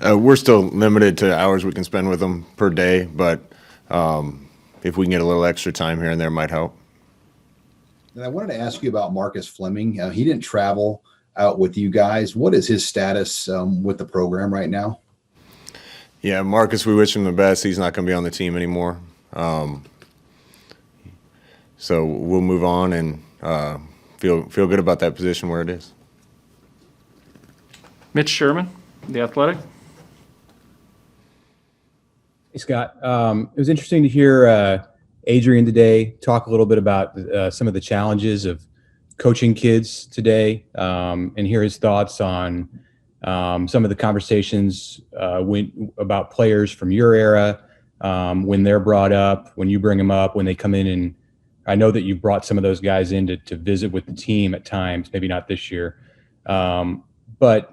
We're still limited to hours we can spend with them per day, but if we can get a little extra time here and there, might help. And I wanted to ask you about Marcus Fleming. He didn't travel out with you guys. What is his status with the program right now? Yeah, Marcus, we wish him the best. He's not going to be on the team anymore. So we'll move on and feel good about that position where it is. Mitch Sherman, The Athletic. Hey, Scott. It was interesting to hear Adrian today talk a little bit about some of the challenges of coaching kids today and hear his thoughts on some of the conversations about players from your era when they're brought up, when you bring them up, when they come in. And I know that you've brought some of those guys in to visit with the team at times, maybe not this year. But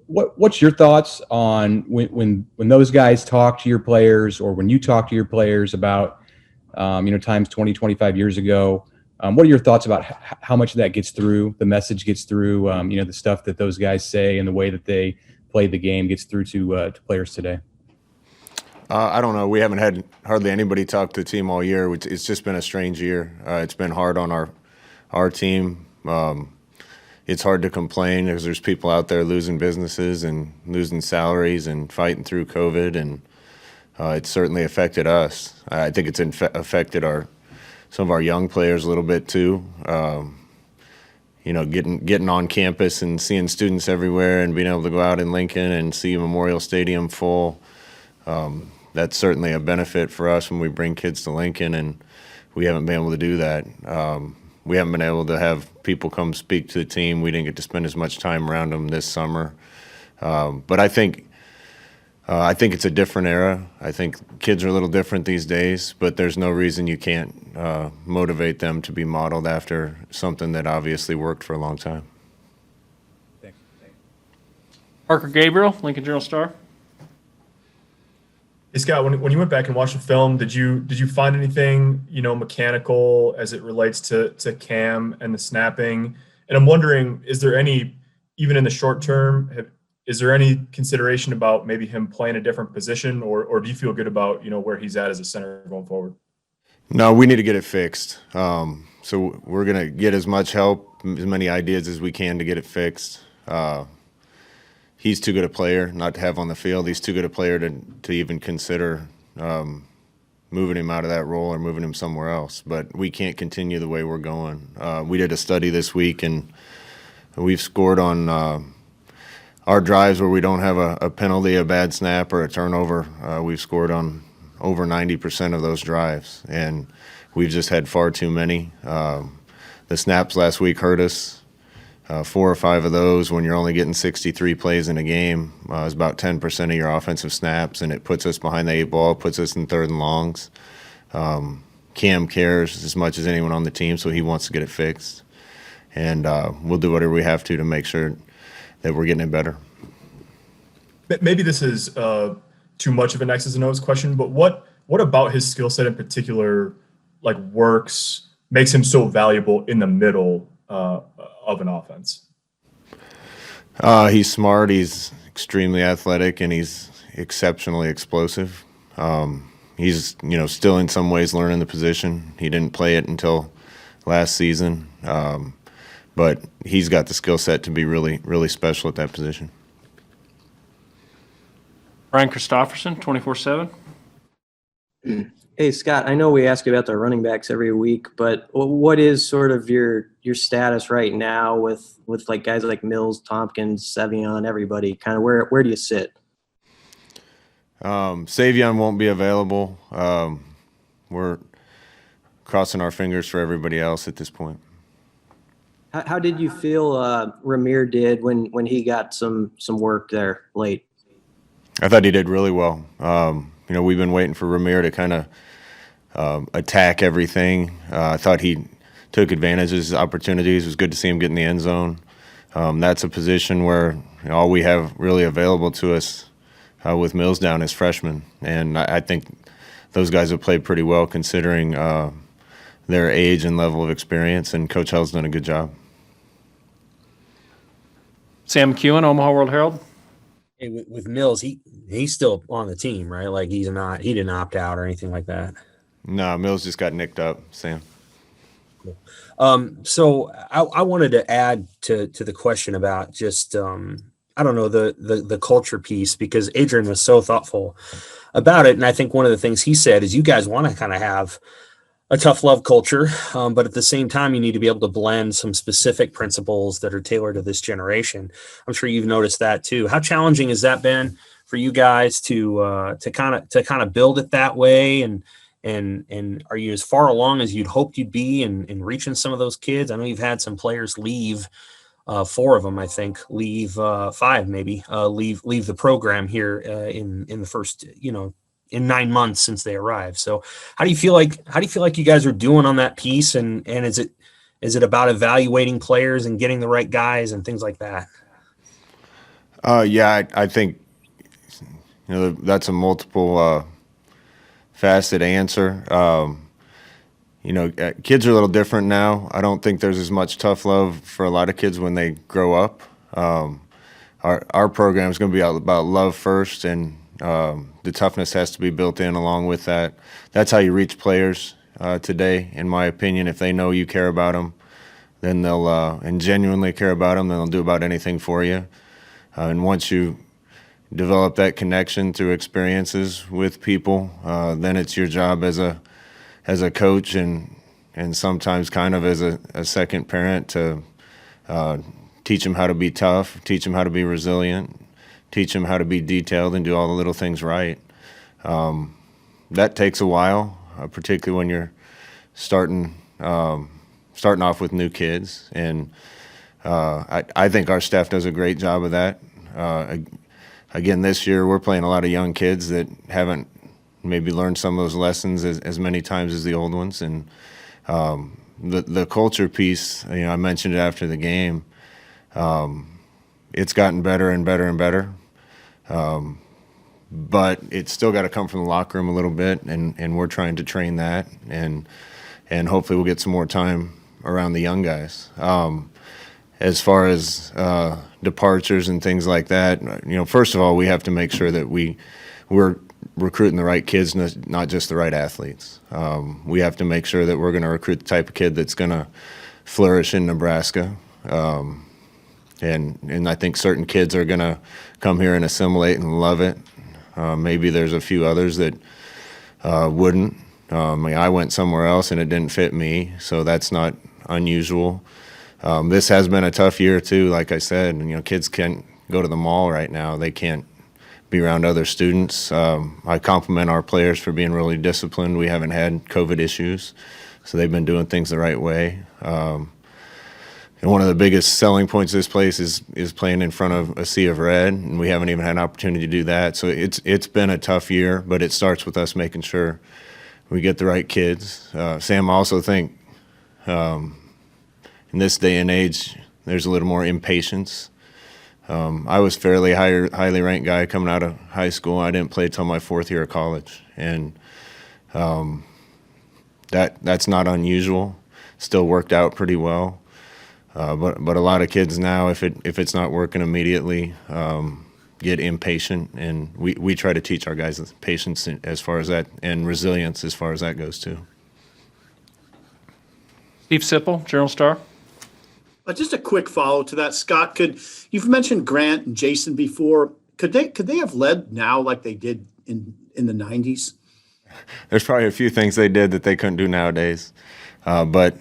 what's your thoughts on when those guys talk to your players or when you talk to your players about, times 20, 25 years ago? What are your thoughts about how much of that gets through, the message gets through, the stuff that those guys say and the way that they play the game gets through to players today? I don't know. We haven't had hardly anybody talk to the team all year. It's just been a strange year. It's been hard on our team. It's hard to complain because there's people out there losing businesses and losing salaries and fighting through COVID, and it's certainly affected us. I think it's affected some of our young players a little bit too. Getting on campus and seeing students everywhere and being able to go out in Lincoln and see Memorial Stadium full. That's certainly a benefit for us when we bring kids to Lincoln, and we haven't been able to do that. We haven't been able to have people come speak to the team. We didn't get to spend as much time around them this summer. But I think it's a different era. I think kids are a little different these days, but there's no reason you can't motivate them to be modeled after something that obviously worked for a long time. Thanks. Parker Gabriel, Lincoln Journal-Star. Hey Scott, when you went back and watched the film, did you find anything mechanical as it relates to Cam and the snapping? And I'm wondering, is there any, even in the short term, is there any consideration about maybe him playing a different position, or do you feel good about where he's at as a center going forward? No, we need to get it fixed. So we're gonna get as much help, as many ideas as we can to get it fixed. He's too good a player not to have on the field. He's too good a player to even consider moving him out of that role or moving him somewhere else. But we can't continue the way we're going. We did a study this week, and we've scored on our drives where we don't have a penalty, a bad snap, or a turnover. We've scored on over 90% of those drives, and we've just had far too many. The snaps last week hurt us. 4 or 5 of those, when you're only getting 63 plays in a game, is about 10% of your offensive snaps, and it puts us behind the 8 ball, puts us in 3rd and longs. Cam cares as much as anyone on the team, so he wants to get it fixed. And we'll do whatever we have to make sure that we're getting it better. Maybe this is too much of an X's and O's question, but what about his skill set in particular makes him so valuable in the middle of an offense? He's smart, he's extremely athletic, and he's exceptionally explosive. He's still in some ways learning the position. He didn't play it until last season, but he's got the skill set to be really, really special at that position. Brian Christopherson, 24/7. Hey, Scott, I know we ask you about the running backs every week, but what is sort of your status right now with like guys like Mills, Tompkins, Sevion, everybody? Kind of where do you sit? Savion won't be available. We're crossing our fingers for everybody else at this point. How did you feel Ramir did when he got some work there late? I thought he did really well. We've been waiting for Ramir to kind of attack everything. I thought he took advantage of his opportunities. It was good to see him get in the end zone. That's a position where all we have really available to us with Mills down is freshmen, and I think those guys have played pretty well considering their age and level of experience, and Coach Hell's done a good job. Sam McEwen, Omaha World-Herald. Hey, with Mills, he's still on the team, right? Like he didn't opt out or anything like that. No, Mills just got nicked up, Sam. So I wanted to add to the question about just I don't know the culture piece, because Adrian was so thoughtful about it, and I think one of the things he said is you guys want to kind of have a tough love culture, but at the same time you need to be able to blend some specific principles that are tailored to this generation. I'm sure you've noticed that too. How challenging has that been for you guys to kind of build it that way, and are you as far along as you'd hoped you'd be in reaching some of those kids? I know you've had some players leave, 4 of them, I think, leave 5 maybe, leave the program here in the first, in 9 months since they arrived. So how do you feel like you guys are doing on that piece? And is it about evaluating players and getting the right guys and things like that? Yeah, I think that's a multiple facet answer. Kids are a little different now. I don't think there's as much tough love for a lot of kids when they grow up. Our program is going to be about love first, and the toughness has to be built in along with that. That's how you reach players today, in my opinion. If they know you care about them, then they'll and genuinely care about them, then they'll do about anything for you. And once you develop that connection through experiences with people, then it's your job as a coach and sometimes kind of as a second parent to teach them how to be tough, teach them how to be resilient, teach them how to be detailed and do all the little things right. That takes a while, particularly when you're starting off with new kids. And I think our staff does a great job of that. Again, this year we're playing a lot of young kids that haven't maybe learned some of those lessons as many times as the old ones. And the culture piece, I mentioned it after the game. It's gotten better and better and better. But it's still got to come from the locker room a little bit, and we're trying to train that, and hopefully we'll get some more time around the young guys. As far as departures and things like that, first of all, we have to make sure that we're recruiting the right kids, not just the right athletes. We have to make sure that we're going to recruit the type of kid that's going to flourish in Nebraska. And I think certain kids are going to come here and assimilate and love it. Maybe there's a few others that wouldn't. I went somewhere else and it didn't fit me, so that's not unusual. This has been a tough year too, like I said. And, kids can't go to the mall right now. They can't be around other students. I compliment our players for being really disciplined. We haven't had COVID issues, so they've been doing things the right way. And one of the biggest selling points of this place is playing in front of a sea of red, and we haven't even had an opportunity to do that. So it's been a tough year, but it starts with us making sure we get the right kids. Sam, I also think in this day and age, there's a little more impatience. I was fairly highly ranked guy coming out of high school. I didn't play till my 4th year of college, and that's not unusual. Still worked out pretty well. But a lot of kids now, if it's not working immediately, get impatient, and we try to teach our guys patience as far as that, and resilience as far as that goes too. Steve Sipple, Journal-Star. Just a quick follow to that, Scott. You've mentioned Grant and Jason before? Could they have led now like they did in the 90s? There's probably a few things they did that they couldn't do nowadays, but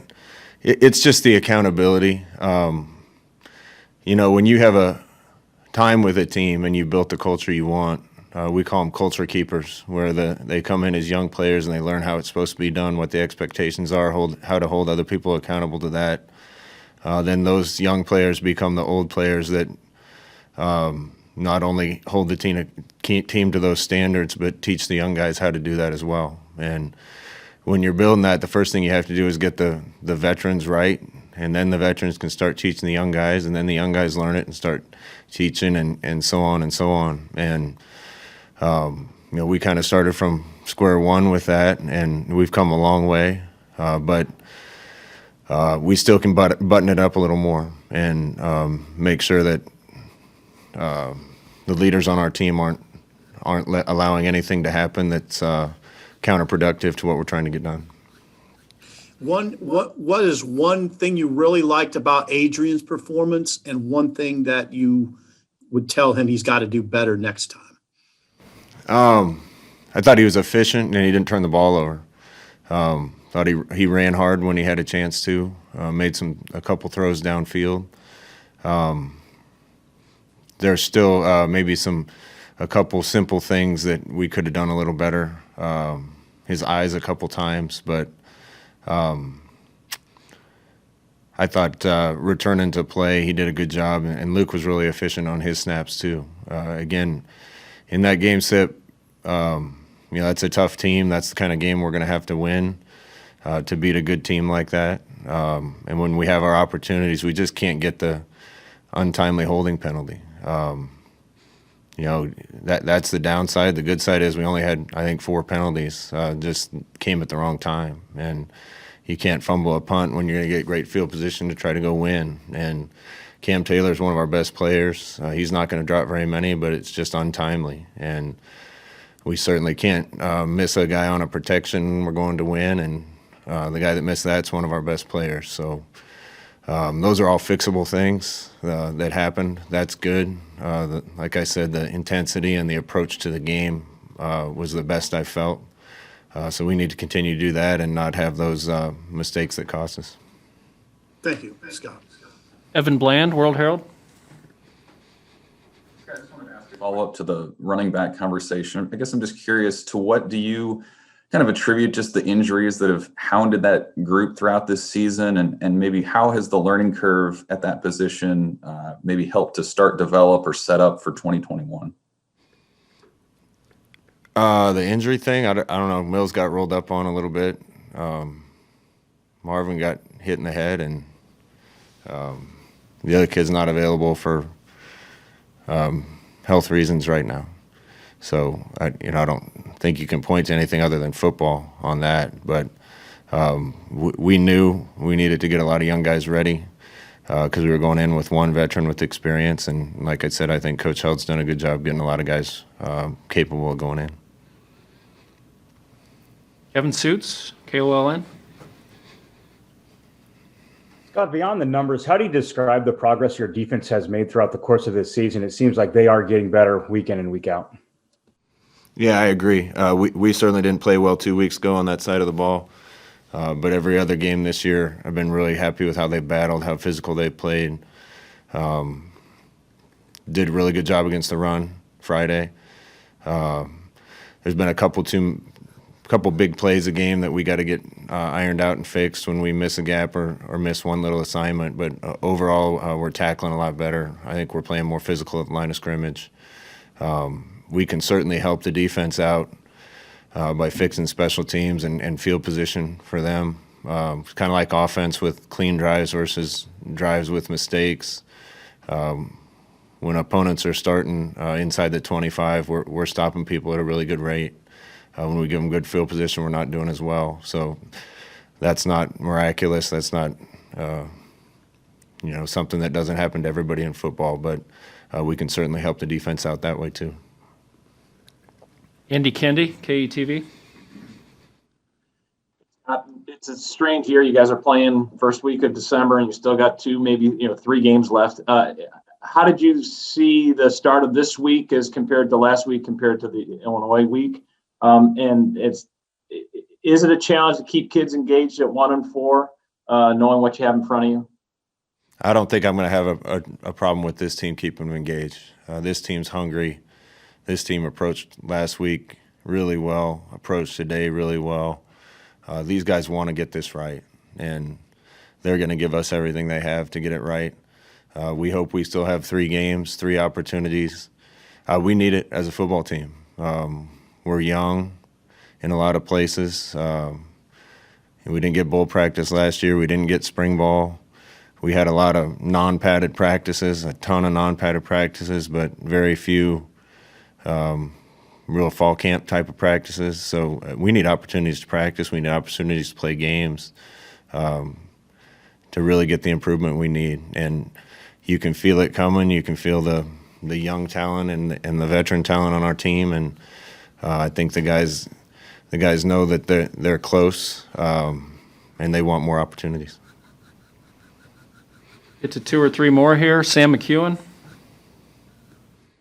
it's just the accountability. When you have a time with a team and you built the culture you want, we call them culture keepers, where they come in as young players and they learn how it's supposed to be done, what the expectations are, how to hold other people accountable to that. Then those young players become the old players that not only hold the team to those standards, but teach the young guys how to do that as well. And when you're building that, the first thing you have to do is get the veterans right, and then the veterans can start teaching the young guys, and then the young guys learn it and start teaching, and so on and so on. And we kind of started from square one with that, and we've come a long way, but we still can button it up a little more and make sure that the leaders on our team aren't allowing anything to happen that's counterproductive to what we're trying to get done. What is one thing you really liked about Adrian's performance, and one thing that you would tell him he's got to do better next time? I thought he was efficient and he didn't turn the ball over. Thought he ran hard when he had a chance to. Made a couple throws downfield. There's still maybe a couple simple things that we could have done a little better. His eyes a couple times, but I thought returning to play, he did a good job, and Luke was really efficient on his snaps too. Again, in that game set, that's a tough team. That's the kind of game we're going to have to win to beat a good team like that. And when we have our opportunities, we just can't get the untimely holding penalty. That's the downside. The good side is we only had, I think, 4 penalties. Just came at the wrong time. And you can't fumble a punt when you're going to get great field position to try to go win. And Cam Taylor's one of our best players. He's not going to drop very many, but it's just untimely. And we certainly can't miss a guy on a protection. We're going to win. And the guy that missed that's one of our best players. So those are all fixable things that happened. That's good. Like I said, the intensity and the approach to the game was the best I felt. So we need to continue to do that and not have those mistakes that cost us. Thank you, Scott. Evan Bland, World-Herald. Follow up to the running back conversation. I guess I'm just curious, to what do you kind of attribute just the injuries that have hounded that group throughout this season, and maybe how has the learning curve at that position maybe helped to start, develop, or set up for 2021? The injury thing, I don't know. Mills got rolled up on a little bit. Marvin got hit in the head, and the other kid's not available for health reasons right now. So I don't think you can point to anything other than football on that. But we knew we needed to get a lot of young guys ready because we were going in with one veteran with experience. And like I said, I think Coach Held's done a good job getting a lot of guys capable of going in. Kevin Suits, KOLN. Scott, beyond the numbers, how do you describe the progress your defense has made throughout the course of this season? It seems like they are getting better week in and week out. Yeah, I agree. We certainly didn't play well 2 weeks ago on that side of the ball. But every other game this year, I've been really happy with how they battled, how physical they played. Did a really good job against the run Friday. There's been a couple big plays a game that we got to get ironed out and fixed when we miss a gap or miss one little assignment. But overall, we're tackling a lot better. I think we're playing more physical at the line of scrimmage. We can certainly help the defense out by fixing special teams and field position for them. It's kind of like offense with clean drives versus drives with mistakes. When opponents are starting inside the 25, we're stopping people at a really good rate. When we give them good field position, we're not doing as well. So that's not miraculous. That's not something that doesn't happen to everybody in football, but we can certainly help the defense out that way too. Andy Kendi, KETV. It's a strange year. You guys are playing first week of December, and you still got 2, maybe 3 games left. How did you see the start of this week as compared to last week, compared to the Illinois week? And is it a challenge to keep kids engaged at 1-4, knowing what you have in front of you? I don't think I'm going to have a problem with this team keeping them engaged. This team's hungry. This team approached last week really well, approached today really well. These guys want to get this right, and they're going to give us everything they have to get it right. We hope we still have 3 games, 3 opportunities. We need it as a football team. We're young in a lot of places. We didn't get bowl practice last year. We didn't get spring ball. We had a lot of non-padded practices, a ton of non-padded practices, but very few real fall camp type of practices. So we need opportunities to practice. We need opportunities to play games to really get the improvement we need. And you can feel it coming. You can feel the the young talent and the veteran talent on our team, and I think the guys know that they're close, and they want more opportunities. Get to 2 or 3 more here. Sam McEwen.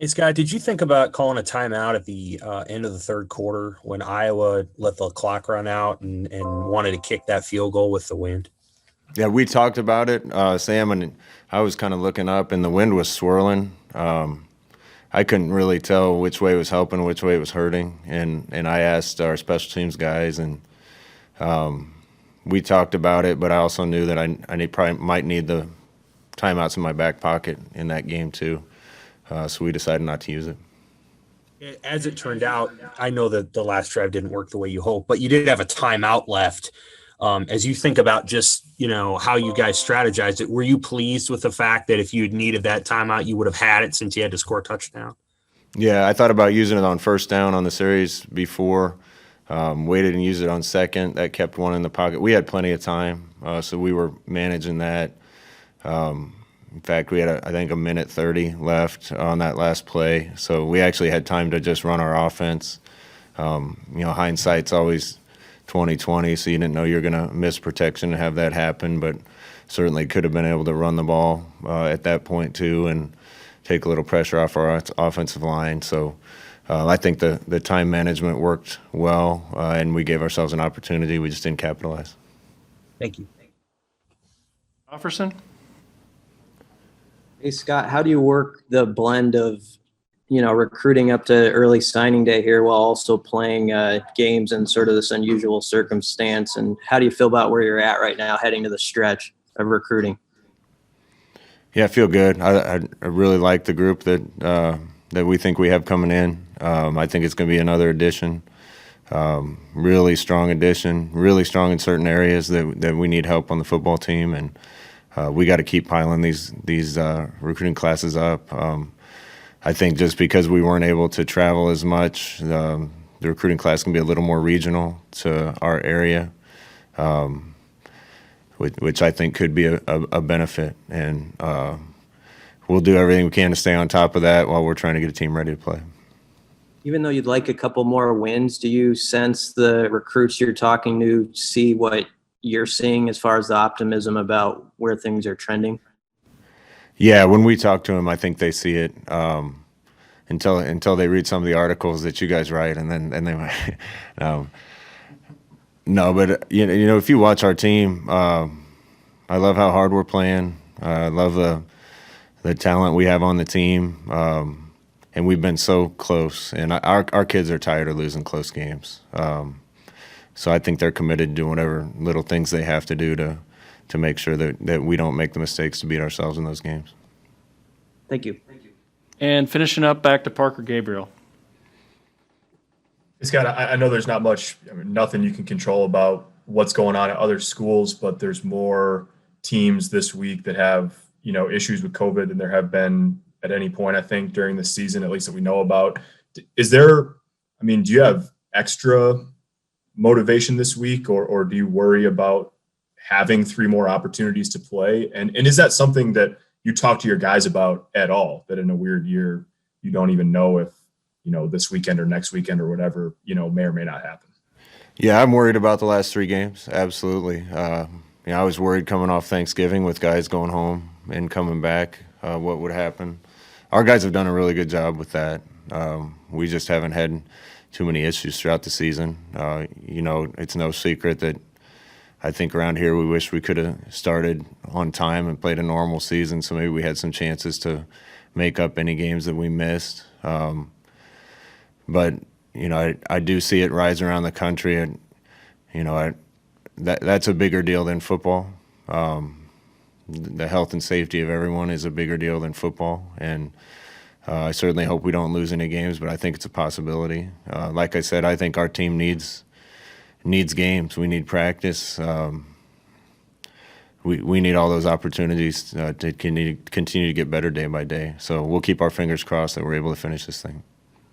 Hey, Scott, did you think about calling a timeout at the end of the third quarter when Iowa let the clock run out and wanted to kick that field goal with the wind? Yeah, we talked about it, Sam, and I was kind of looking up, and the wind was swirling. I couldn't really tell which way it was helping, which way it was hurting, and I asked our special teams guys, and we talked about it, but I also knew that I probably might need the timeouts in my back pocket in that game too. So we decided not to use it. As it turned out, I know that the last drive didn't work the way you hoped, but you did have a timeout left. As you think about just, how you guys strategized it, were you pleased with the fact that if you had needed that timeout, you would have had it since you had to score a touchdown? Yeah, I thought about using it on first down on the series before. Waited and used it on second. That kept one in the pocket. We had plenty of time, so we were managing that. In fact, we had, I think, 1:30 left on that last play. So we actually had time to just run our offense. Hindsight's always 20/20, so you didn't know you were going to miss protection and have that happen, but certainly could have been able to run the ball at that point too and take a little pressure off our offensive line. So I think the time management worked well, and we gave ourselves an opportunity. We just didn't capitalize. Thank you. Offerson. Hey, Scott, how do you work the blend of, recruiting up to early signing day here while also playing games in sort of this unusual circumstance? And how do you feel about where you're at right now heading to the stretch of recruiting? Yeah, I feel good. I really like the group that we think we have coming in. I think it's going to be another addition, really strong addition, really strong in certain areas that we need help on the football team, and we got to keep piling these recruiting classes up. I think just because we weren't able to travel as much, the recruiting class can be a little more regional to our area, which I think could be a benefit. And we'll do everything we can to stay on top of that while we're trying to get a team ready to play. Even though you'd like a couple more wins, do you sense the recruits you're talking to see what you're seeing as far as the optimism about where things are trending? Yeah, when we talk to them, I think they see it until they read some of the articles that you guys write, and then they might. No, but if you watch our team, I love how hard we're playing. I love the talent we have on the team, and we've been so close. And our kids are tired of losing close games. So I think they're committed to doing whatever little things they have to do to make sure that we don't make the mistakes to beat ourselves in those games. Thank you. And finishing up, back to Parker Gabriel. Scott, I know there's not much, nothing you can control about what's going on at other schools, but there's more teams this week that have, issues with COVID than there have been at any point, I think, during the season, at least that we know about. Do you have extra motivation this week, or do you worry about having 3 more opportunities to play? And is that something that you talk to your guys about at all, that in a weird year you don't even know if this weekend or next weekend or whatever may or may not happen? Yeah, I'm worried about the last 3 games, absolutely. I was worried coming off Thanksgiving with guys going home and coming back, what would happen. Our guys have done a really good job with that. We just haven't had too many issues throughout the season. It's no secret that I think around here we wish we could have started on time and played a normal season, so maybe we had some chances to make up any games that we missed. But I do see it rise around the country, and that's a bigger deal than football. The health and safety of everyone is a bigger deal than football, and I certainly hope we don't lose any games, but I think it's a possibility. Like I said, I think our team needs games. We need practice. We need all those opportunities to continue to get better day by day. So we'll keep our fingers crossed that we're able to finish this thing.